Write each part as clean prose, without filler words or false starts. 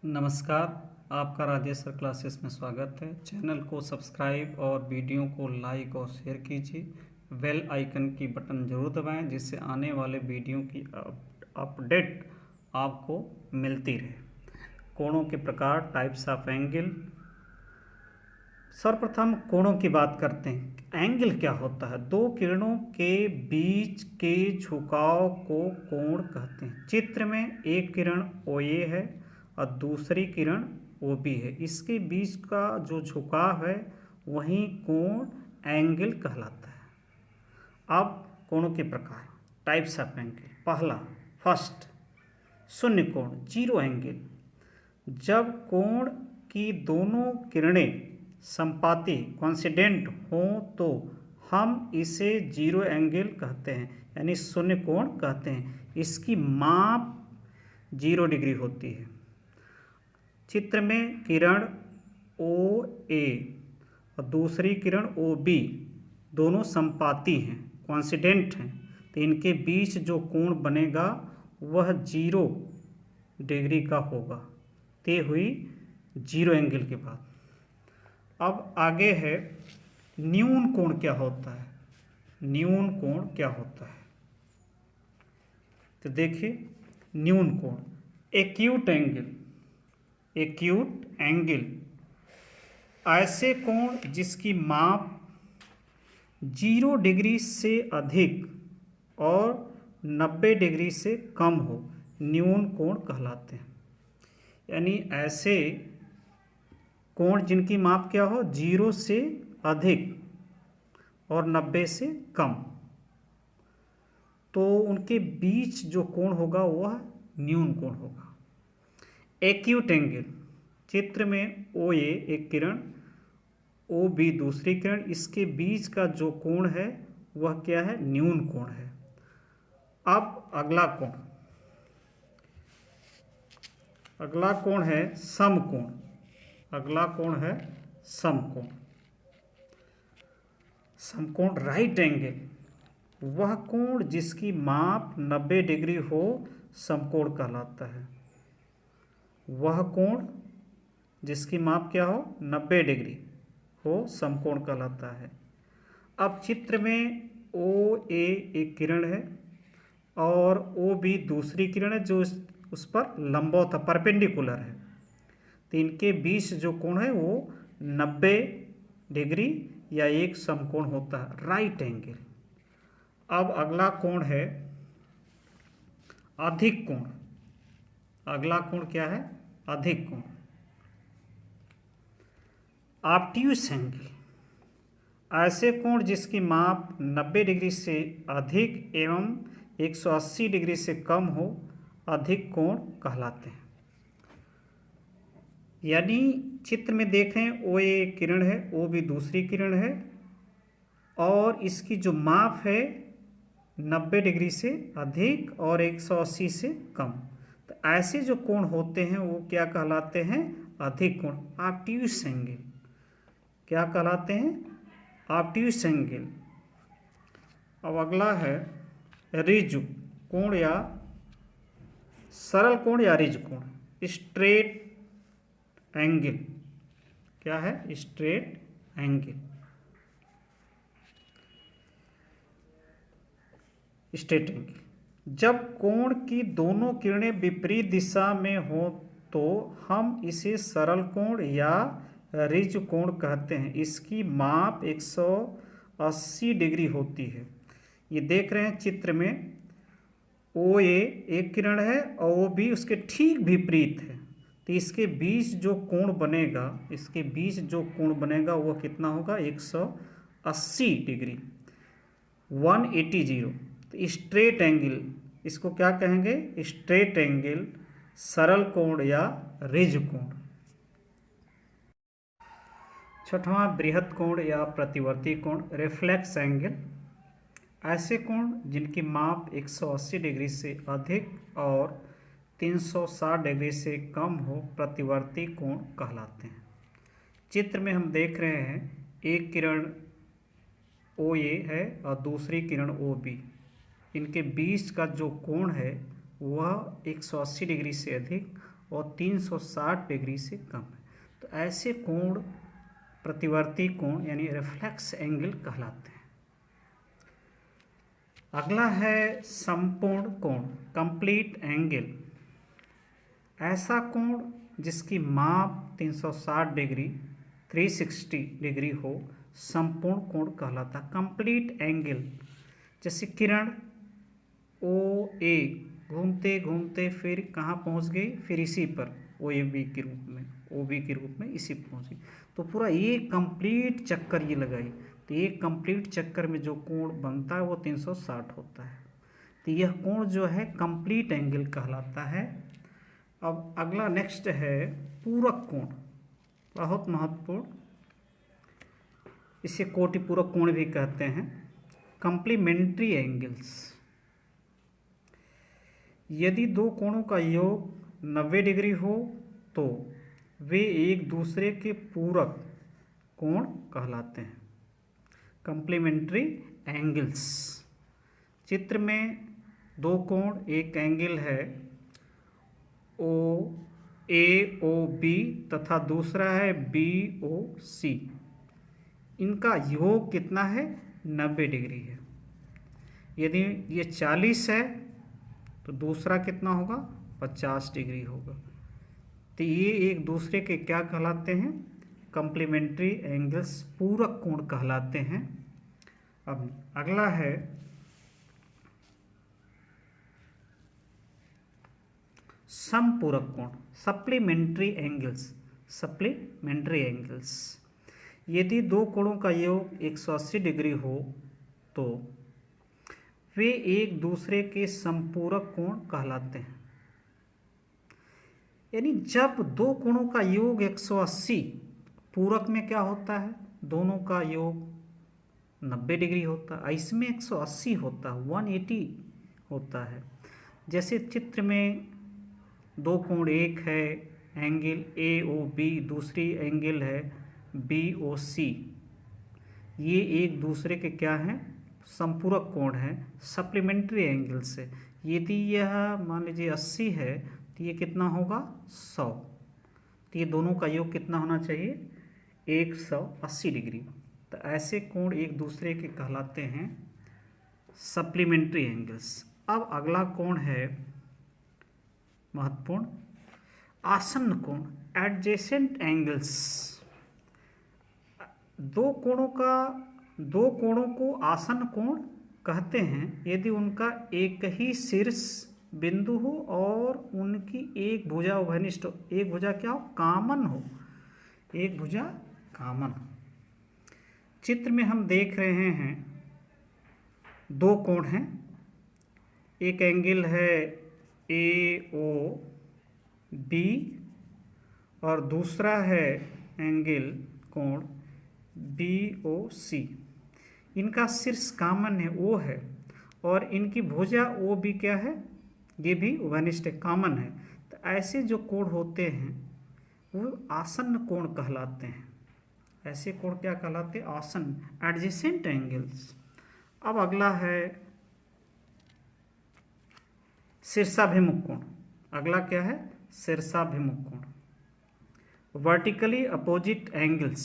नमस्कार। आपका Rajesh sir classes में स्वागत है। चैनल को सब्सक्राइब और वीडियो को लाइक और शेयर कीजिए। बेल आइकन की बटन ज़रूर दबाएं जिससे आने वाले वीडियो की अपडेट आपको मिलती रहे। कोणों के प्रकार, टाइप्स ऑफ एंगल। सर्वप्रथम कोणों की बात करते हैं। एंगल क्या होता है? दो किरणों के बीच के झुकाव को कोण कहते हैं। चित्र में एक किरण OA है और दूसरी किरण OB है। इसके बीच का जो झुकाव है वही कोण एंगल कहलाता है। अब कोणों के प्रकार, टाइप्स ऑफ एंगल। पहला, फर्स्ट, शून्य कोण, जीरो एंगल। जब कोण की दोनों किरणें संपाती कोइंसिडेंट हों तो हम इसे जीरो एंगल कहते हैं, यानी शून्य कोण कहते हैं। इसकी माप 0 डिग्री होती है। चित्र में किरण OA और दूसरी किरण OB दोनों संपाती हैं, कोइंसिडेंट हैं, तो इनके बीच जो कोण बनेगा वह 0 डिग्री का होगा। ते हुई जीरो एंगल के बाद। अब आगे है न्यून कोण क्या होता है। न्यून कोण क्या होता है तो देखिए, न्यून कोण, एक्यूट एंगल। एक्यूट एंगल ऐसे कोण जिसकी माप 0 डिग्री से अधिक और 90 डिग्री से कम हो, न्यून कोण कहलाते हैं। यानी ऐसे कोण जिनकी माप क्या हो, 0 से अधिक और 90 से कम, तो उनके बीच जो कोण होगा वह न्यून कोण होगा। एक्यूट एंगल, चित्र में OA एक किरण, OB दूसरी किरण, इसके बीच का जो कोण है वह क्या है? न्यून कोण है। अब अगला कोण, अगला कोण है समकोण। अगला कोण है समकोण। समकोण, राइट एंगल, वह कोण जिसकी माप 90 डिग्री हो समकोण कहलाता है। वह कोण जिसकी माप क्या हो, 90 डिग्री हो, समकोण कहलाता है। अब चित्र में OA एक किरण है और OB दूसरी किरण है जो उस पर लंबवत परपेंडिकुलर है, तो इनके बीच जो कोण है वो 90 डिग्री या एक समकोण होता है, राइट एंगल। अब अगला कोण है अधिक कोण। अगला कोण क्या है? अधिक कोण, ऑब्ट्यूस एंगल। ऐसे कोण जिसकी माप 90 डिग्री से अधिक एवं 180 डिग्री से कम हो, अधिक कोण कहलाते हैं। यानी चित्र में देखें, OA एक किरण है, OB दूसरी किरण है और इसकी जो माप है 90 डिग्री से अधिक और 180 से कम, तो ऐसे जो कोण होते हैं वो क्या कहलाते हैं? अधिक कोण, ऑब्ट्यूस एंगल। क्या कहलाते हैं? Obtuse angle. अब अगला है रिज कोण या सरल कोण या रिज कोण, स्ट्रेट एंगल। क्या है? Straight angle. स्ट्रेट एंगल, जब कोण की दोनों किरणें विपरीत दिशा में हो तो हम इसे सरल कोण या रिज कोण कहते हैं। इसकी माप 180 डिग्री होती है। ये देख रहे हैं चित्र में, OA एक किरण है और OB उसके ठीक विपरीत है, तो इसके बीच जो कोण बनेगा, इसके बीच जो कोण बनेगा वह कितना होगा? 180 डिग्री, 180। तो स्ट्रेट एंगल, इसको क्या कहेंगे? स्ट्रेट एंगल, सरल कोण या रिज कोण। छठवां, बृहद कोण या प्रतिवर्ती कोण, रिफ्लेक्स एंगल। ऐसे कोण जिनकी माप 180 डिग्री से अधिक और 360 डिग्री से कम हो, प्रतिवर्ती कोण कहलाते हैं। चित्र में हम देख रहे हैं, एक किरण OA है और दूसरी किरण OB, इनके बीच का जो कोण है वह 180 डिग्री से अधिक और 360 डिग्री से कम है। तो ऐसे कोण प्रतिवर्ती कोण यानी रिफ्लेक्स एंगल कहलाते हैं। अगला है संपूर्ण कोण, कंप्लीट एंगल। ऐसा कोण जिसकी माप 360 डिग्री 360 डिग्री हो संपूर्ण कोण कहलाता है। कंप्लीट एंगल जैसे किरण ओ ए घूमते घूमते फिर कहाँ पहुँच गई, फिर इसी पर ओ ए बी के रूप में, ओ बी के रूप में इसी पर पहुँच गई। तो पूरा एक कंप्लीट चक्कर ये लगाई, तो एक कंप्लीट चक्कर में जो कोण बनता है वो 360 होता है। तो यह कोण जो है कंप्लीट एंगल कहलाता है। अब अगला नेक्स्ट है पूरक कोण, बहुत महत्वपूर्ण, इसे कोटि पूरक कोण भी कहते हैं। कंप्लीमेंट्री एंगल्स, यदि दो कोणों का योग 90 डिग्री हो तो वे एक दूसरे के पूरक कोण कहलाते हैं। कंप्लीमेंट्री एंगल्स, चित्र में दो कोण, एक एंगल है ओ ए ओ बी तथा दूसरा है बी ओ सी, इनका योग कितना है, 90 डिग्री है। यदि ये 40 है तो दूसरा कितना होगा, 50 डिग्री होगा। तो ये एक दूसरे के क्या कहलाते हैं, कंप्लीमेंट्री एंगल्स, पूरक कोण कहलाते हैं। अब अगला है समपूरक कोण, सप्लीमेंट्री एंगल्स, सप्लीमेंट्री एंगल्स। यदि दो कोणों का योग 180 डिग्री हो तो वे एक दूसरे के संपूरक कोण कहलाते हैं। यानी जब दो कोणों का योग 180, पूरक में क्या होता है, दोनों का योग 90 डिग्री होता है, इसमें 180 होता है, 180 होता है। जैसे चित्र में दो कोण, एक है एंगल ए ओ बी, दूसरी एंगल है बी ओ सी, ये एक दूसरे के क्या हैं, संपूरक कोण है, सप्लीमेंट्री एंगल से। यदि यह मान लीजिए 80 है तो ये कितना होगा, 100। तो ये दोनों का योग कितना होना चाहिए, 180 डिग्री। तो ऐसे कोण एक दूसरे के कहलाते हैं सप्लीमेंट्री एंगल्स। अब अगला कोण है महत्वपूर्ण, आसन्न कोण, एडजेसेंट एंगल्स। दो कोणों को आसन्न कोण कहते हैं यदि उनका एक ही शीर्ष बिंदु हो और उनकी एक भुजा उभयनिष्ठ हो। एक भुजा क्या हो, कॉमन हो, एक भुजा कॉमन हो। चित्र में हम देख रहे हैं दो कोण हैं, एक एंगल है ए ओ बी और दूसरा है एंगल कोण बी ओ सी। इनका शीर्ष कॉमन है, ओ है, और इनकी भुजा ओ बी क्या है, ये भी उभयनिष्ठ कॉमन है। तो ऐसे जो कोण होते हैं वो आसन्न कोण कहलाते हैं। ऐसे कोण क्या कहलाते हैं, आसन्न, एडजेसेंट एंगल्स। अब अगला है शीर्षाभिमुख कोण। अगला क्या है, शीर्षाभिमुख कोण, vertically opposite angles,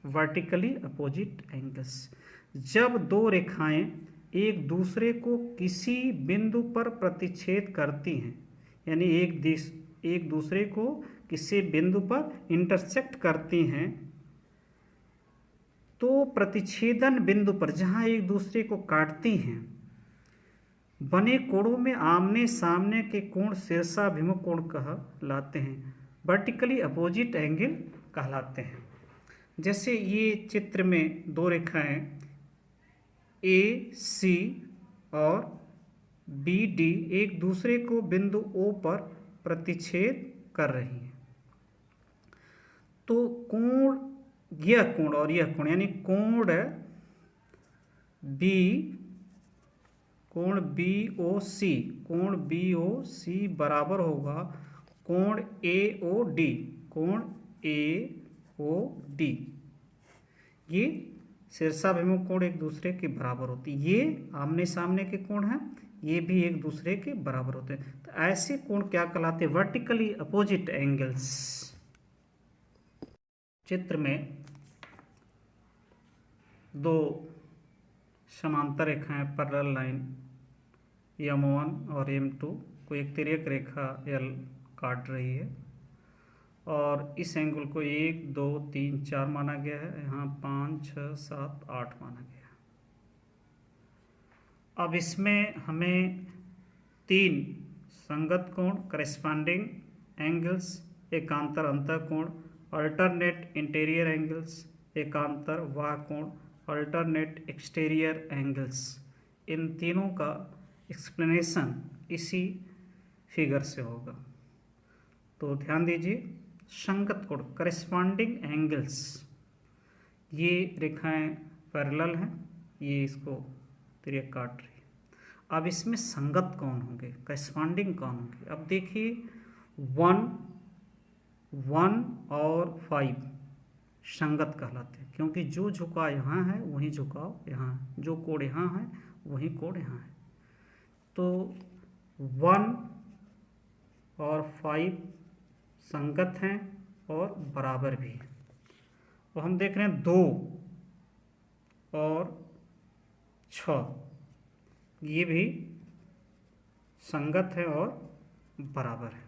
vertically opposite angles. जब दो रेखाएं एक दूसरे को किसी बिंदु पर प्रतिच्छेद करती हैं, यानी एक दूसरे को किसी बिंदु पर इंटरसेक्ट करती हैं, तो प्रतिच्छेदन बिंदु पर जहां एक दूसरे को काटती हैं बने कोणों में आमने सामने के कोण शीर्षाभिमुख कोण कहलाते हैं, वर्टिकली अपोजिट एंगल कहलाते हैं। जैसे ये चित्र में दो रेखाएं ए सी और बी डी एक दूसरे को बिंदु ओ पर प्रतिच्छेद कर रही हैं, तो कोण, यह कोण और यह कोण यानी कोण बी ओ सी, कोण बी ओ सी बराबर होगा कोण ए ओ डी, कोण ए ओ डी। ये शीर्षाभिमुख कोण एक दूसरे के बराबर होती है। ये आमने सामने के कोण हैं, ये भी एक दूसरे के बराबर होते हैं। तो ऐसे कोण क्या कहलाते हैं? Vertically opposite angles. चित्र में दो समांतर रेखाएं पैरेलल लाइन M1 और M2 को एक तिर्यक रेखा L काट रही है और इस एंगल को 1 2 3 4 माना गया है, यहाँ 5 6 7 8 माना गया है। अब इसमें हमें 3 संगत कोण करेस्पॉन्डिंग एंगल्स, एकांतर अंतःकोण अल्टरनेट इंटीरियर एंगल्स, एकांतर बाह्य कोण अल्टरनेट एक्सटीरियर एंगल्स, इन तीनों का एक्सप्लेनेशन इसी फिगर से होगा। तो ध्यान दीजिए, संगत कोण करेस्पॉन्डिंग एंगल्स, ये रेखाएं पैरेलल हैं, ये इसको तिर्यक काट रही है। अब इसमें संगत कौन होंगे, करेस्पॉन्डिंग कौन होंगे? अब देखिए 1 और 5 संगत कहलाते हैं, क्योंकि जो झुकाव यहाँ है वही झुकाव यहाँ है, जो कोण यहाँ है वही कोण यहाँ है। तो 1 और 5 संगत हैं और बराबर भी हैं। तो हम देख रहे हैं 2 और 6 ये भी संगत है और बराबर है,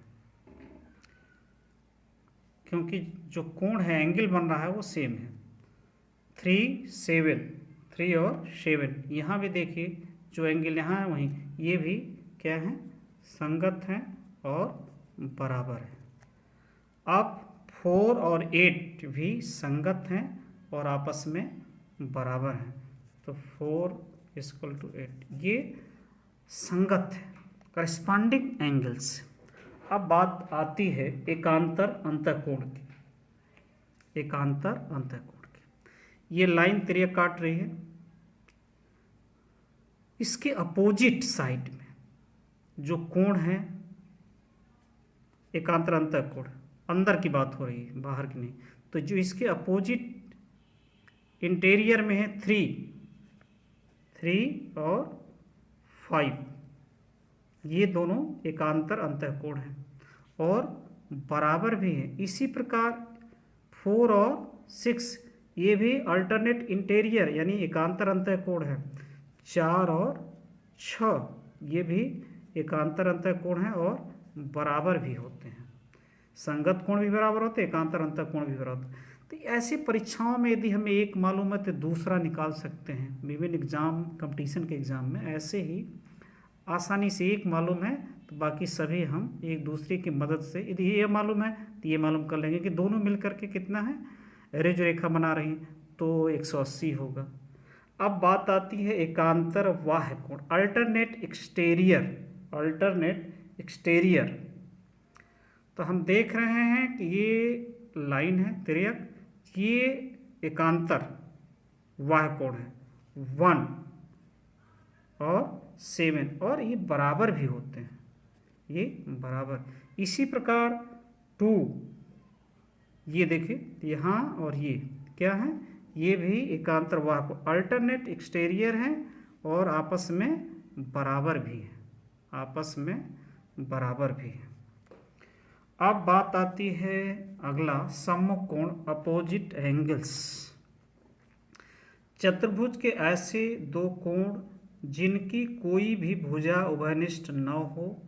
क्योंकि जो कोण है, एंगल बन रहा है वो सेम है। 3 और 7 यहाँ भी देखिए, जो एंगल यहाँ है वहीं, ये भी क्या है? संगत हैं और बराबर है। अब 4 और 8 भी संगत हैं और आपस में बराबर हैं। तो 4 = 8 ये संगत है, करेस्पॉन्डिंग एंगल्स। अब बात आती है एकांतर अंतःकोण की। एकांतर अंतःकोण की, ये लाइन तिर्यक काट रही है, इसके अपोजिट साइड में जो कोण है एकांतर अंतःकोण, अंदर की बात हो रही है, बाहर की नहीं। तो जो इसके अपोजिट इंटीरियर में है 3 और 5, ये दोनों एकांतर अंतःकोण हैं और बराबर भी हैं। इसी प्रकार 4 और 6 ये भी अल्टरनेट इंटीरियर यानी एकांतर अंतःकोण है। 4 और 6 ये भी एकांतर अंतःकोण हैं और बराबर भी होते हैं। संगत कोण भी बराबर होते हैं, एकांतर अंतःकोण भी बराबर होते हैं। तो ऐसी परीक्षाओं में यदि हमें एक मालूम है तो दूसरा निकाल सकते हैं। विभिन्न एग्जाम, कंपटीशन के एग्जाम में ऐसे ही आसानी से एक मालूम है तो बाकी सभी हम एक दूसरे की मदद से, यदि ये मालूम है तो ये मालूम कर लेंगे कि दोनों मिलकर के कितना है, रेज रेखा बना रही हैं, तो 180 होगा। अब बात आती है एकांतर बाह्य कोण अल्टरनेट एक्सटीरियर। तो हम देख रहे हैं कि ये लाइन है तिर्यक, ये एकांतर बाह्य कोण है 1 और 7 और ये बराबर भी होते हैं, ये बराबर। इसी प्रकार 2, ये देखिए यहाँ और ये क्या है, ये भी एकांतर बाह्य कोण अल्टरनेट एक्सटीरियर हैं और आपस में बराबर भी हैं, आपस में बराबर भी हैं। अब बात आती है अगला सम्मुख कोण अपोजिट एंगल्स। चतुर्भुज के ऐसे दो कोण जिनकी कोई भी भुजा उभयनिष्ठ न हो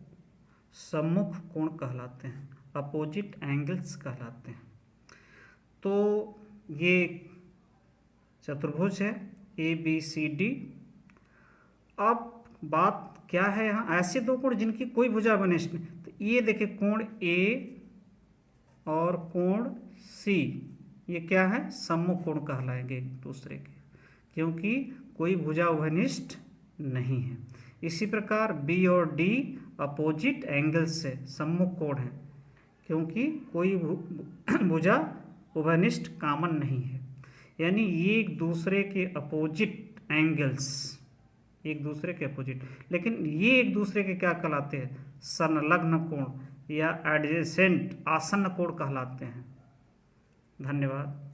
सम्मुख कोण कहलाते हैं, अपोजिट एंगल्स कहलाते हैं। तो ये चतुर्भुज है ABCD। अब बात क्या है यहाँ, ऐसे दो कोण जिनकी कोई भुजा उभयनिष्ठ नहीं। तो ये देखिए कोण A और कोण C, ये क्या है, सम्मुख कोण कहलाएंगे एक दूसरे के, क्योंकि कोई भुजा उभयनिष्ठ नहीं है। इसी प्रकार B और D अपोजिट एंगल्स से सम्मुख कोण है, क्योंकि कोई भुजा उभयनिष्ठ कॉमन नहीं है। यानी ये एक दूसरे के अपोजिट एंगल्स, एक दूसरे के अपोजिट, लेकिन ये एक दूसरे के क्या कहलाते हैं, संलग्न कोण या एडजेसेंट आसन्न कोण कहलाते हैं। धन्यवाद।